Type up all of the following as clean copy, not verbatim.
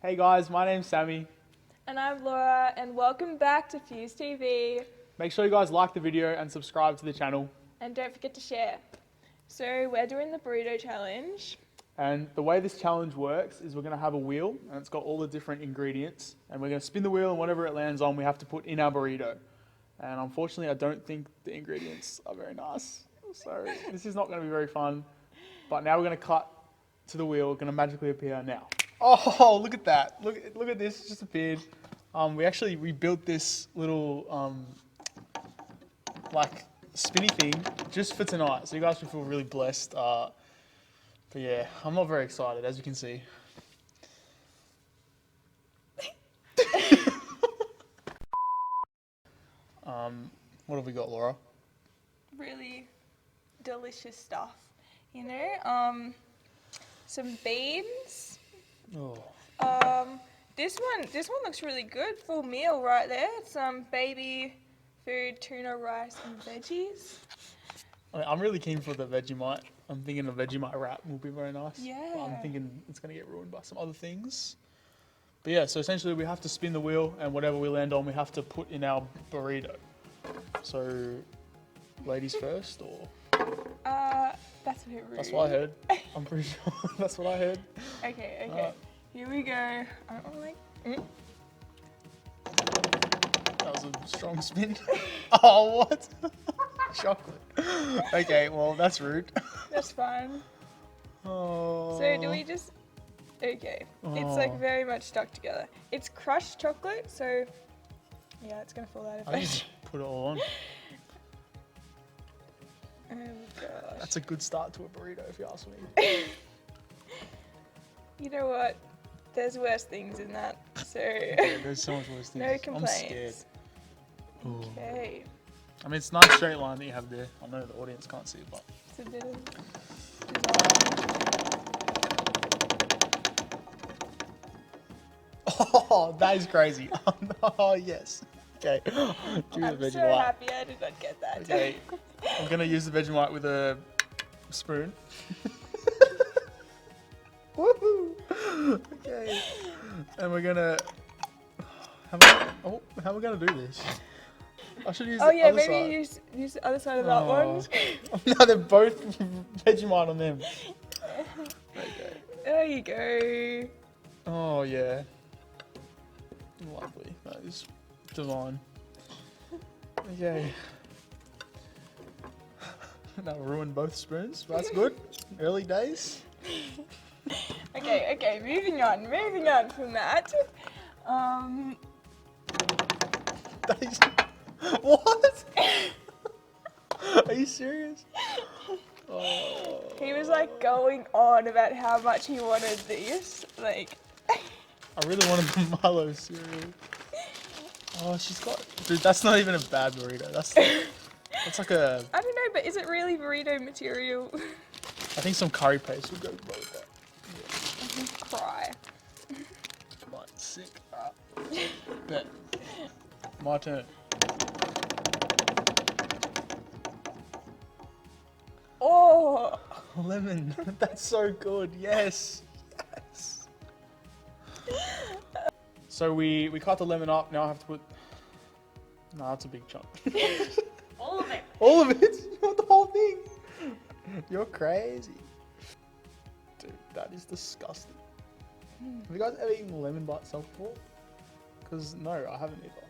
Hey guys, my name's Sammy. And I'm Laura, and welcome back to Fuse TV. Make sure you guys like the video and subscribe to the channel. And don't forget to share. So we're doing the burrito challenge. And the way this challenge works is we're going to have a wheel and it's got all the different ingredients. And we're going to spin the wheel and whatever it lands on, we have to put in our burrito. And unfortunately, I don't think the ingredients are very nice. So this is not going to be very fun. But now we're going to cut to the wheel. It's going to magically appear now. Oh, look at that. Look at this. It just appeared. We built this little like spinny thing just for tonight. So you guys should feel really blessed. But yeah, I'm not very excited, as you can see. What have we got, Laura? Really delicious stuff, you know. Some beans. Oh. This one looks really good. Full meal right there. Some baby food, tuna, rice, and veggies. I'm really keen for the Vegemite. I'm thinking a Vegemite wrap will be very nice. Yeah. But I'm thinking it's going to get ruined by some other things. But yeah, so essentially we have to spin the wheel and whatever we land on, we have to put in our burrito. So, ladies first, or? That's a bit rude. That's what I heard. I'm pretty sure that's what I heard. Okay. Here we go. I don't like. That was a strong spin. Oh, what? Chocolate. Okay, well, that's rude. That's fine. Oh. So do we just... Okay. It's like very much stuck together. It's crushed chocolate, so... Yeah, it's going to fall out of I think it. you put it all on. Oh gosh. That's a good start to a burrito, if you ask me. You know what? There's worse things than that, so... Yeah, there's so much worse things. No complaints. I'm scared. Ooh. Okay. I mean, it's a nice straight line that you have there. I know the audience can't see it, but... It's a bit of... Oh, that is crazy. Oh, yes. Okay. Give me the I'm Vegemite. so happy I did not get that. Okay. I'm going to use the Vegemite with a spoon. Woohoo! Okay. And we're going to... How are we going to do this? I should use the other side. Use the other side of that one. No, they're both Vegemite on them. Okay. There you go. Oh, yeah. Lovely. That is divine. Okay. That'll ruin both spoons. That's good. Early days. Okay, moving on from that. That is... What? Are you serious? Oh. He was like going on about how much he wanted this. Like... I really wanted the Milo cereal. Oh, she's got... Dude, that's not even a bad burrito. That's like a... I don't know, but is it really burrito material? I think some curry paste would go well with that. I can cry. Come on, sick. Bet. My turn. Oh! Lemon. That's so good. Yes. Yes. So we cut the lemon up. Now I have to put... No, that's a big chunk. All of it. All of it? You want the whole thing? You're crazy. Dude, that is disgusting. Have you guys ever eaten lemon by itself before? Because no, I haven't either.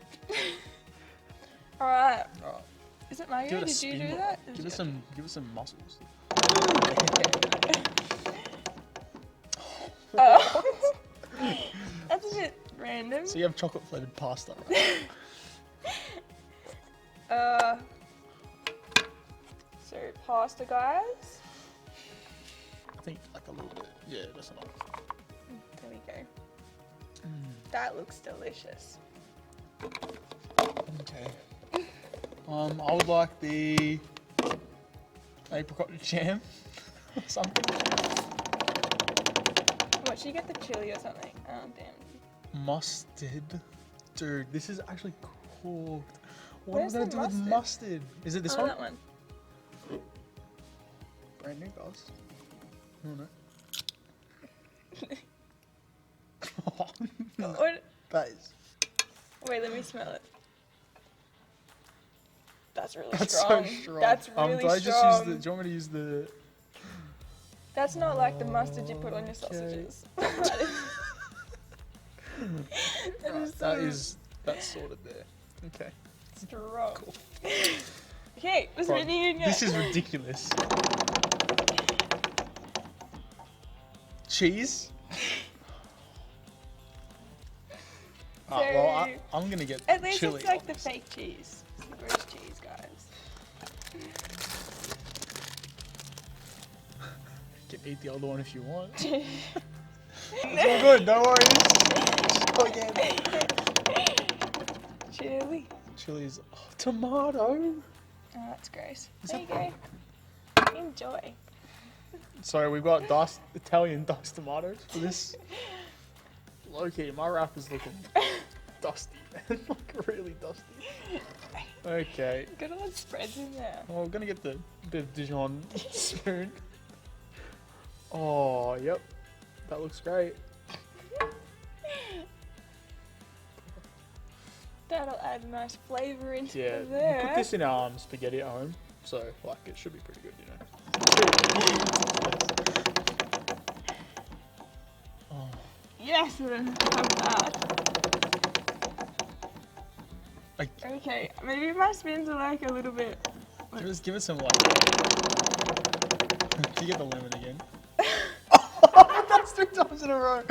Alright. Alright. Is it my Give go? it a Did spin, you do bro. that? Give it some muscles. Oh. That's a bit random. So you have chocolate flavored pasta, right? So pasta, guys. I think like a little bit. Yeah, that's enough. There we go. That looks delicious. Okay. I would like the apricot jam or something. What, should you get the chili or something? Oh, damn. Mustard. Dude, this is actually cooked. What Where's am I going to the do with mustard? Is it this Oh, one? that one. Brand new, guys. Oh, no. What? That is. Wait, let me smell it. That's really That's strong. so strong. That's Do really I just strong. use the? Do you want me to use the? That's not like the mustard you put on your sausages. that is so That's sorted there. Okay. strong. Cool. Okay, let's Bro, ready again. this is ridiculous. Cheese. Well, I'm gonna get at least chili. it's like the fake cheese. It's the British cheese, guys. You can eat the other one if you want. It's all good. Don't worry. Go again. Chili. Chili's tomato. Oh, that's gross. Is There you that- go. Enjoy. Sorry, we've got diced Italian diced tomatoes for this. Low key, my wrap is looking dusty, man. Like really dusty. Okay. Got all the spreads in there. Well, we're gonna get the bit of Dijon spoon. Oh, yep. That looks great. That'll add a nice flavour into Yeah, we there. cook this in our spaghetti at home, so like it should be pretty good, you know. Oh, Yes, we're gonna have that. like, Okay, maybe my spins are like a little bit. give it some like. Do you get the lemon again? That's 3 times in a row.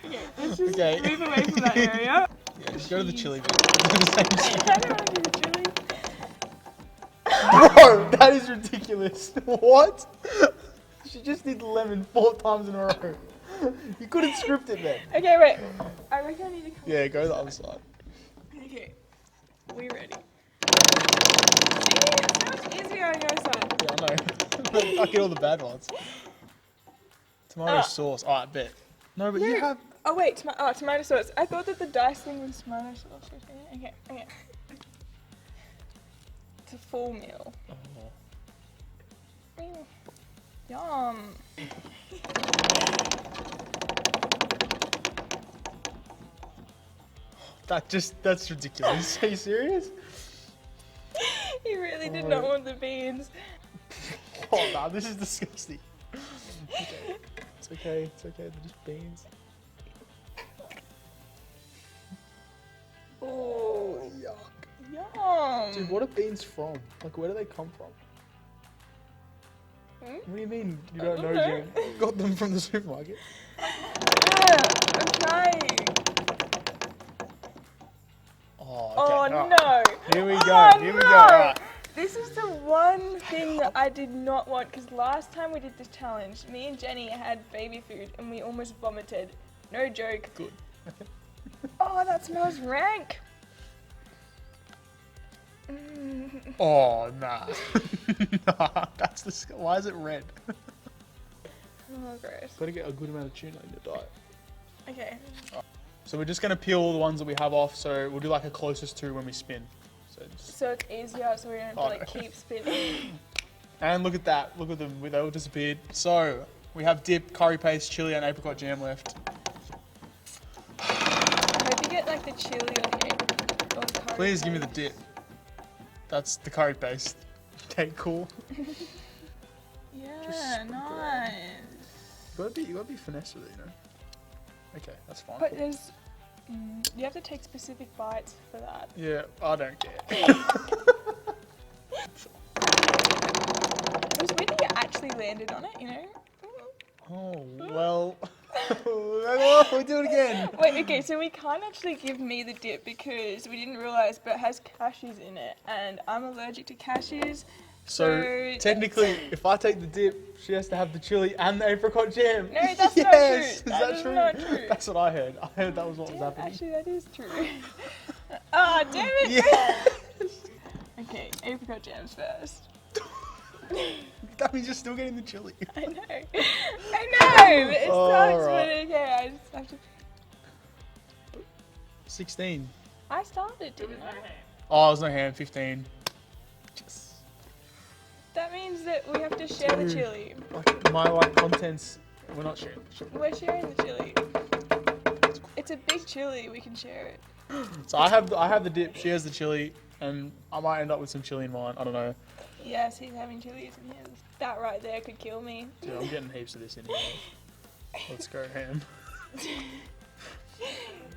Okay, let's just Okay. move away from that area. Yeah, just go to the chili bit. Do the same shit. I don't want to do the chili. Bro, that is ridiculous. What? She just did lemon 4 times in a row. You couldn't script it then. Okay, wait. I reckon I need to come. Yeah, go to the other side. Okay, we ready? See, it's so much easier on your side. Yeah, I know. I get all the bad ones. Tomato sauce. Oh, I bet. No, but you have. Oh wait, tomato sauce. I thought that the dice thing was tomato sauce. Okay. It's a full meal. Oh. Yum. That's ridiculous. Are you serious? He really did not want the beans. Oh, nah, this is disgusting. Okay. It's okay. They're just beans. Oh, Yuck. yum. Dude, what are beans from? Like, where do they come from? Hmm? What do you mean you I don't don't know, know. Jen? You got them from the supermarket? Yeah, I'm trying. Oh, Oh okay. alright. no. Here we Oh, go. Here we go. no. Alright. This is the one thing that I did not want because last time we did this challenge, me and Jenny had baby food and we almost vomited. No joke. Good. Oh, that smells rank. Mm. Oh, nah. Nah, that's why is it red? Oh, gross. Gotta get a good amount of tuna in your diet. Okay. So we're just gonna peel all the ones that we have off, so we'll do like a closest to when we spin. So it's easier so we don't have to like no. keep spinning. And look at that, look at them, they all disappeared. So, we have dip, curry paste, chili and apricot jam left. I hope you get like the chili on here. Or the curry Please give me the paste. dip. That's the curry paste. Okay, cool. Yeah, sprinkle it. nice. You gotta be finesse with it, you know? Okay, that's fine. But there's, you have to take specific bites for that. Yeah, I don't care. It was weird that you actually landed on it, you know? Oh, well. We do it again. Wait, okay, so we can't actually give me the dip because we didn't realise, but it has cashews in it, and I'm allergic to cashews. So, technically, if I take the dip, she has to have the chili and the apricot jam. No, that's yes! not true. Is That that is true? not true. That's what I heard. I heard that was what was Damn, happening. actually, that is true. Ah, damn it! Yes! Okay, apricot jams first. That means you're still getting the chili. I know. I know! It sucks, but Alright. okay, I just have to. 16. I started, didn't I? Oh, there's no ham. 15. Yes. That means that we have to share the Dude. chili. Like, my contents We're not sharing the chili. We're sharing the chili. It's a big chili. We can share it. So I have the dip. She has the chili, and I might end up with some chili in mine. I don't know. Yes, he's having chilies in his. That right there could kill me. Dude, I'm getting heaps of this in here. Let's go ham.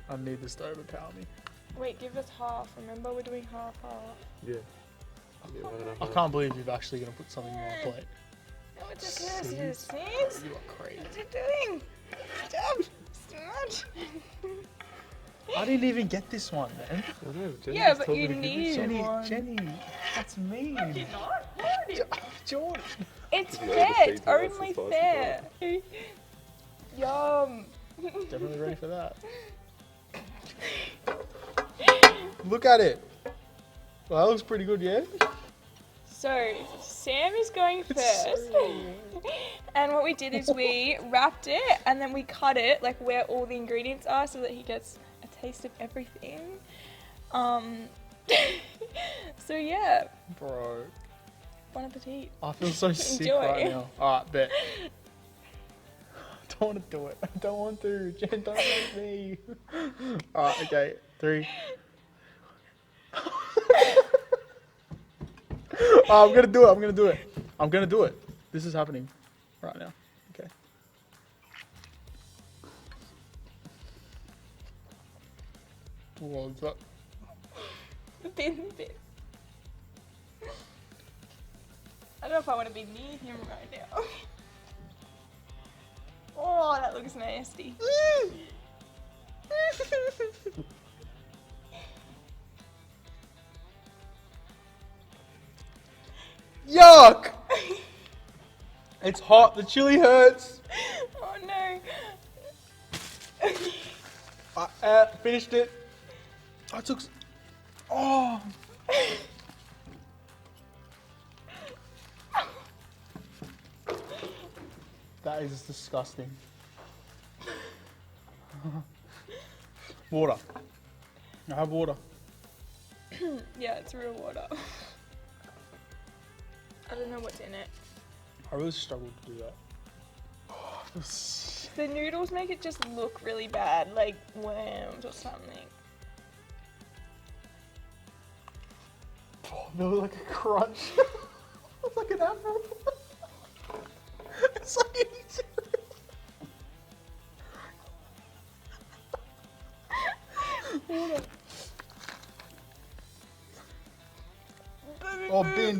I need this to overpower me. Wait, give us half. Remember, we're doing half. Yeah. I can't believe you're actually gonna put something on my plate. No, it's a curse. Thanks. You are crazy. What are you doing? Stop. Smart. I didn't even get this one, man. I know, Jenny Yeah, just but told me you to give need one. Jenny, that's mean. Did not? George. It's You fair. overfeed It's me, that's only the spicy fair. Yum. Definitely ready for that. Look at it. Well, that looks pretty good, yeah? So, Sam is going It's first. so- And what we did is we wrapped it and then we cut it like where all the ingredients are so that he gets a taste of everything. So yeah, Bro, bon appetit. I feel so sick Enjoy. right now. Alright, bet. I don't want to do it. I don't want to. Jen, don't make me. Alright, okay. 3. Oh, I'm gonna do it. I'm gonna do it. This is happening right now. Okay. What's up? Bin. I don't know if I want to be near him right now. Oh, that looks nasty. Yuck! It's hot. The chili hurts. Oh no. I finished it. I took. Oh. That is disgusting. Water. I have water. Yeah, it's real water. I don't know what's in it. I really struggled to do that. The noodles make it just look really bad, like worms or something. Oh, they look like a crunch. It's like an apple. It's like eating water. Oh, bin.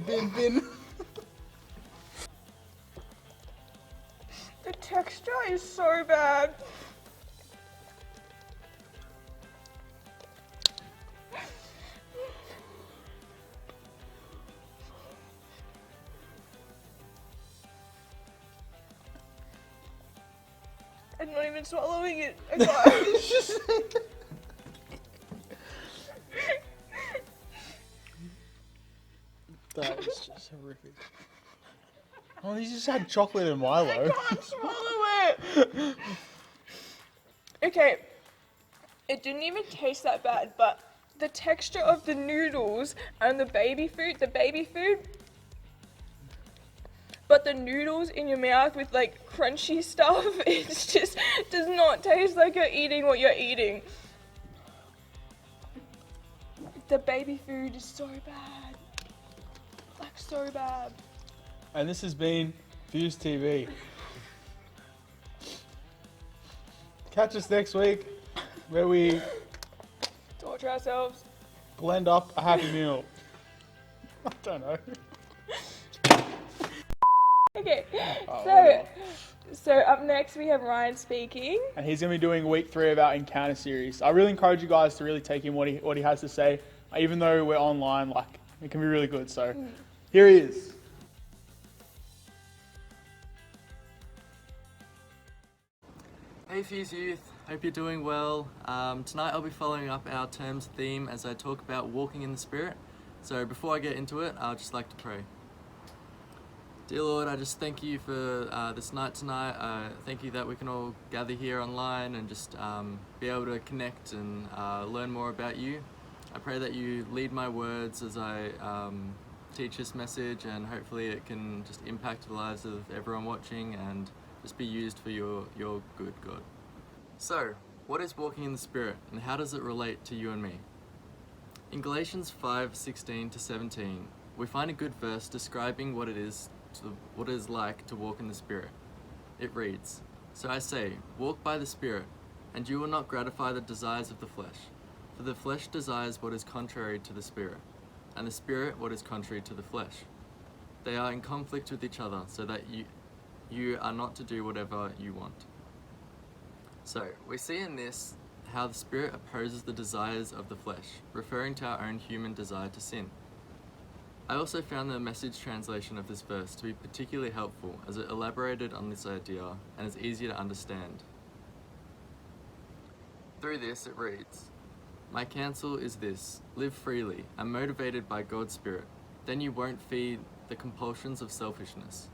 The texture is so bad. I'm not even swallowing it. I can't. That is just horrific. Oh, you just had chocolate and Milo. Can't swallow it. Okay, it didn't even taste that bad, but the texture of the noodles and the baby food, but the noodles in your mouth with like crunchy stuff, it just does not taste like you're eating what you're eating. The baby food is so bad. Like so bad. And this has been Fuse TV. Catch us next week where we Torture ourselves. blend up a Happy Meal. I don't know. Okay, Oh, so whatever. so up next we have Ryan speaking. And he's going to be doing week 3 of our Encounter series. I really encourage you guys to really take in what he has to say. Even though we're online, like, it can be really good. So here he is. Hey Fuse Youth, hope you're doing well. Tonight I'll be following up our term's theme as I talk about walking in the Spirit. So before I get into it, I'll just like to pray. Dear Lord, I just thank you for this night tonight. Thank you that we can all gather here online and just be able to connect and learn more about you. I pray that you lead my words as I teach this message, and hopefully it can just impact the lives of everyone watching and just be used for your good, God. So, what is walking in the Spirit, and how does it relate to you and me? In Galatians 5:16 to 17, we find a good verse describing what it is like to walk in the Spirit. It reads, "So I say, walk by the Spirit, and you will not gratify the desires of the flesh. For the flesh desires what is contrary to the Spirit, and the Spirit what is contrary to the flesh. They are in conflict with each other, so that you are not to do whatever you want." So, we see in this how the Spirit opposes the desires of the flesh, referring to our own human desire to sin. I also found the Message translation of this verse to be particularly helpful as it elaborated on this idea and is easier to understand. Through this it reads, "My counsel is this, live freely and motivated by God's Spirit, then you won't feed the compulsions of selfishness.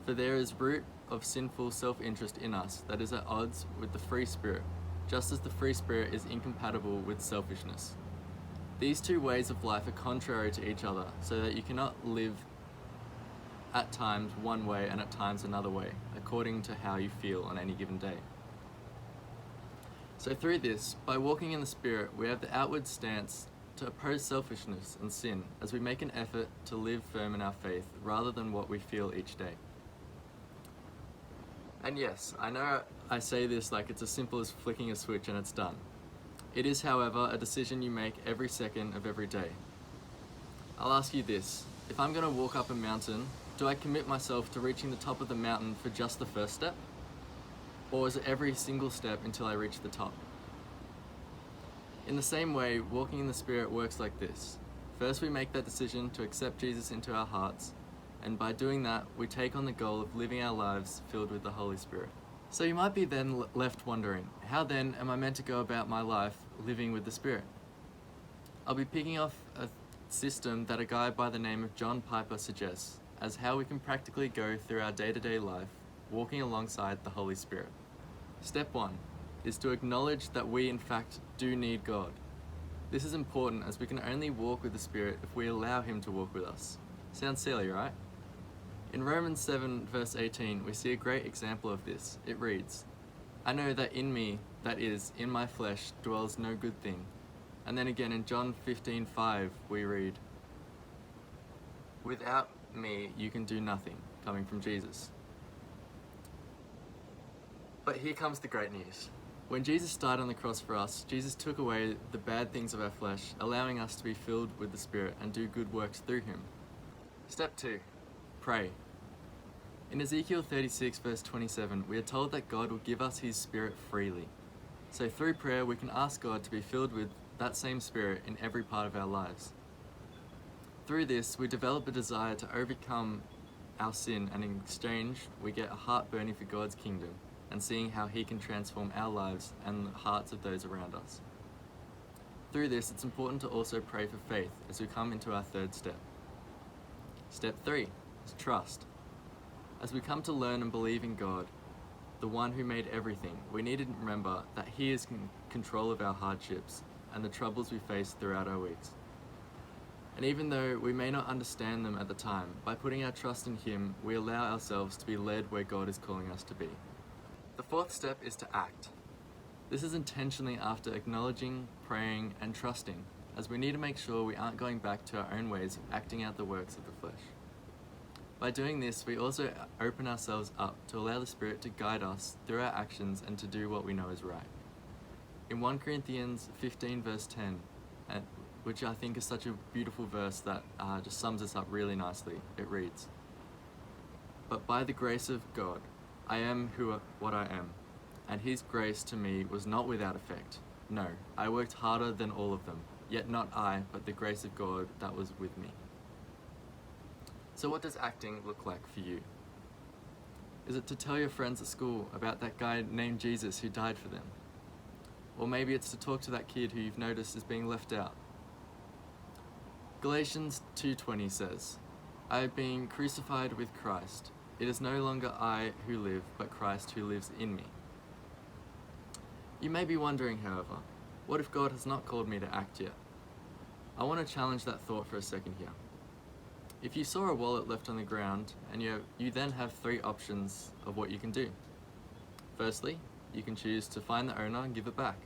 For there is root of sinful self-interest in us that is at odds with the free spirit, just as the free spirit is incompatible with selfishness. These two ways of life are contrary to each other, so that you cannot live at times one way and at times another way, according to how you feel on any given day." So through this, by walking in the Spirit, we have the outward stance to oppose selfishness and sin as we make an effort to live firm in our faith rather than what we feel each day. And yes, I know I say this like it's as simple as flicking a switch and it's done. It is, however, a decision you make every second of every day. I'll ask you this, if I'm going to walk up a mountain, do I commit myself to reaching the top of the mountain for just the first step? Or is it every single step until I reach the top? In the same way, walking in the Spirit works like this. First, we make that decision to accept Jesus into our hearts, and by doing that, we take on the goal of living our lives filled with the Holy Spirit. So you might be then left wondering, how then am I meant to go about my life living with the Spirit? I'll be picking off a system that a guy by the name of John Piper suggests as how we can practically go through our day-to-day life, walking alongside the Holy Spirit. Step 1 is to acknowledge that we in fact do need God. This is important as we can only walk with the Spirit if we allow Him to walk with us. Sounds silly, right? In Romans 7 verse 18, we see a great example of this. It reads, "I know that in me, that is, in my flesh, dwells no good thing." And then again in John 15:5, we read, "Without me, you can do nothing," coming from Jesus. But here comes the great news. When Jesus died on the cross for us, Jesus took away the bad things of our flesh, allowing us to be filled with the Spirit and do good works through Him. Step 2. Pray. In Ezekiel 36 verse 27, we are told that God will give us His Spirit freely. So through prayer, we can ask God to be filled with that same Spirit in every part of our lives. Through this, we develop a desire to overcome our sin, and in exchange, we get a heart burning for God's kingdom and seeing how He can transform our lives and the hearts of those around us. Through this, it's important to also pray for faith as we come into our third step. Step 3 is trust. As we come to learn and believe in God, the one who made everything, we need to remember that He is in control of our hardships and the troubles we face throughout our weeks. And even though we may not understand them at the time, by putting our trust in Him, we allow ourselves to be led where God is calling us to be. The fourth step is to act. This is intentionally after acknowledging, praying, and trusting, as we need to make sure we aren't going back to our own ways of acting out the works of the flesh. By doing this, we also open ourselves up to allow the Spirit to guide us through our actions and to do what we know is right. In 1 Corinthians 15 verse 10, which I think is such a beautiful verse that just sums this up really nicely, it reads, "But by the grace of God, I am what I am, and His grace to me was not without effect. No, I worked harder than all of them, yet not I, but the grace of God that was with me." So what does acting look like for you? Is it to tell your friends at school about that guy named Jesus who died for them? Or maybe it's to talk to that kid who you've noticed is being left out. Galatians 2:20 says, "I have been crucified with Christ. It is no longer I who live, but Christ who lives in me." You may be wondering, however, what if God has not called me to act yet? I want to challenge that thought for a second here. If you saw a wallet left on the ground, and you then have 3 options of what you can do. Firstly, you can choose to find the owner and give it back.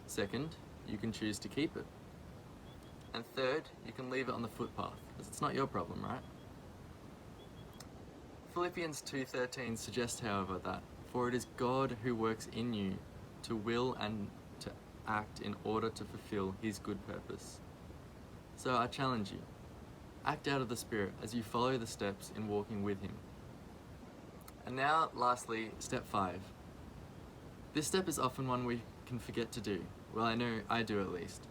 Second, you can choose to keep it. And third, you can leave it on the footpath, as it's not your problem, right? Philippians 2:13 suggests, however, that for it is God who works in you to will and to act in order to fulfill his good purpose. So I challenge you, act out of the Spirit as you follow the steps in walking with him. And now, lastly, step 5. This step is often one we can forget to do. Well, I know I do at least.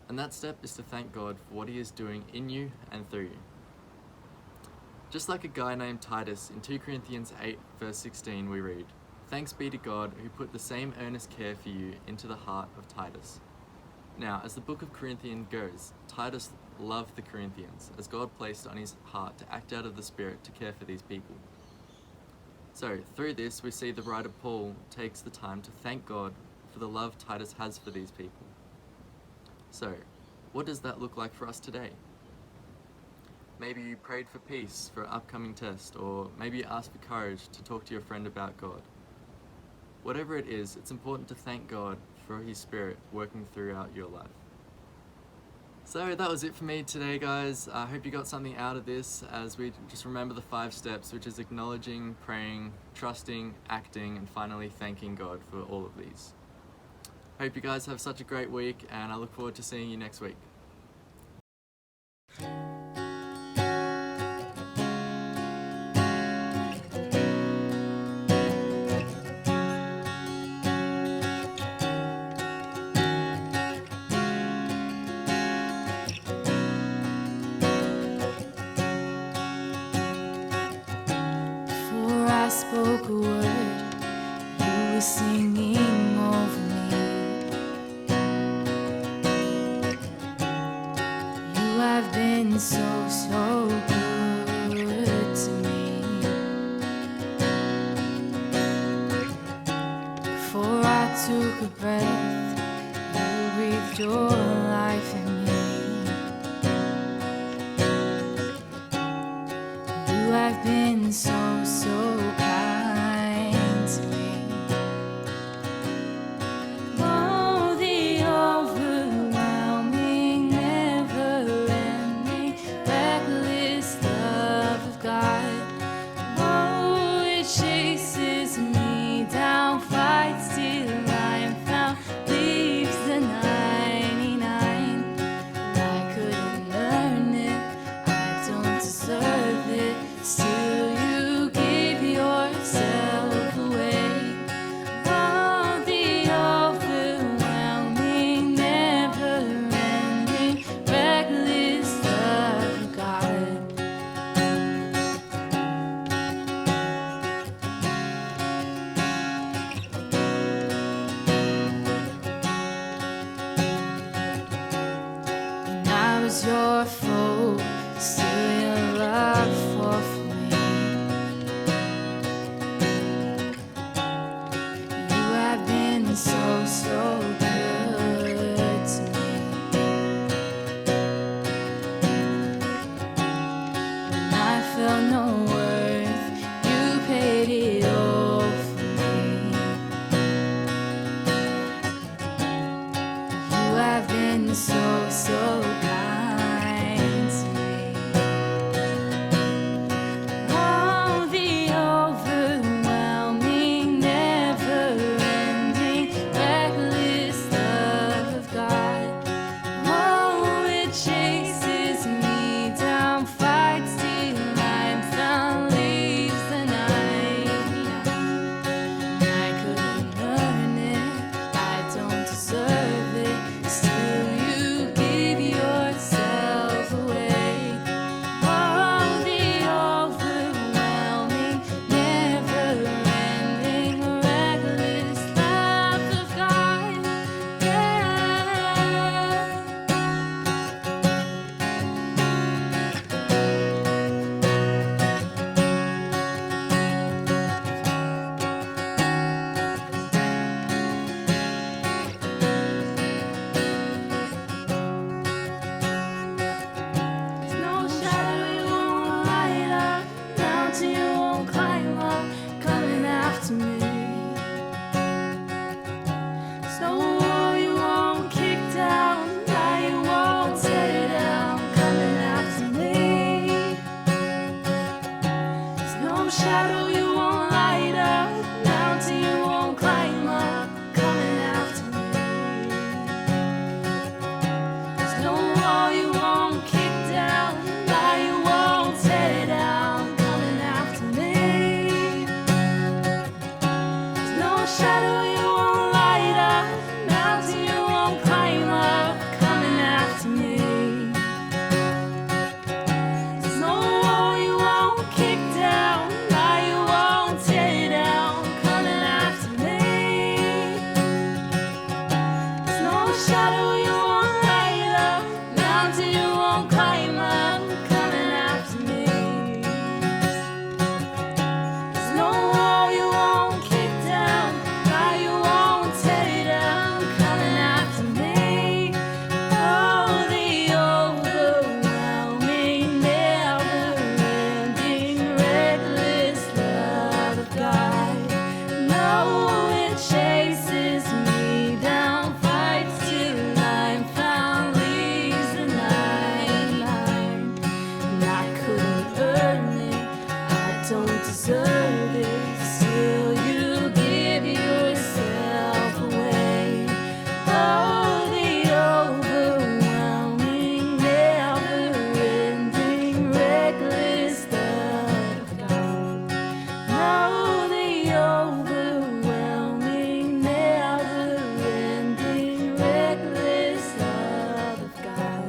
And that step is to thank God for what he is doing in you and through you. Just like a guy named Titus, in 2 Corinthians 8 verse 16 we read, "Thanks be to God who put the same earnest care for you into the heart of Titus." Now, as the book of Corinthians goes, Titus loved the Corinthians, as God placed it on his heart to act out of the Spirit to care for these people. So, through this, we see the writer Paul takes the time to thank God for the love Titus has for these people. So, what does that look like for us today? Maybe you prayed for peace for an upcoming test, or maybe you asked for courage to talk to your friend about God. Whatever it is, it's important to thank God for his Spirit working throughout your life. So that was it for me today, guys. I hope you got something out of this as we just remember the 5 steps, which is acknowledging, praying, trusting, acting, and finally thanking God for all of these. Hope you guys have such a great week, and I look forward to seeing you next week. Before I spoke a word, you were singing over me. You have been so, so good to me. Before I took a breath, you breathed your life in me. You have been so, so kind to me. Oh, the overwhelming, never-ending, reckless love of God. Oh, it chases me down, fights till I'm found, leaves the 99. I couldn't earn it, I don't deserve it. Still you give yourself away. Oh, the overwhelming, never-ending, reckless love of God. When I was your foe, still your love fought for me. You have been so, so good to me. When I felt no worth, you paid it all for me. You have been so, so kind to me. Oh, the overwhelming, never-ending, reckless love of God. Oh, it chases me down, fights till I'm found, leaves the 99. I couldn't earn it, I don't deserve it. Still you give shadow you won't light up, mountain you won't climb up, coming after me. There's no wall you won't kick down, fire you won't tear down, coming after me. Oh, the overwhelming, never-ending, reckless love of God. No, it chases me down, fights till I'm found, leaves the 99. And I couldn't earn it, I don't deserve it. Still, you give yourself away. Oh, the overwhelming, never-ending, reckless love of God. Oh, the overwhelming, never-ending, reckless love of God.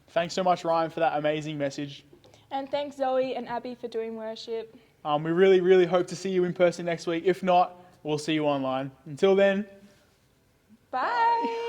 Thanks so much, Ryan, for that amazing message. And thanks Zoe and Abby for doing worship. We really, really hope to see you in person next week. If not, we'll see you online. Until then, Bye.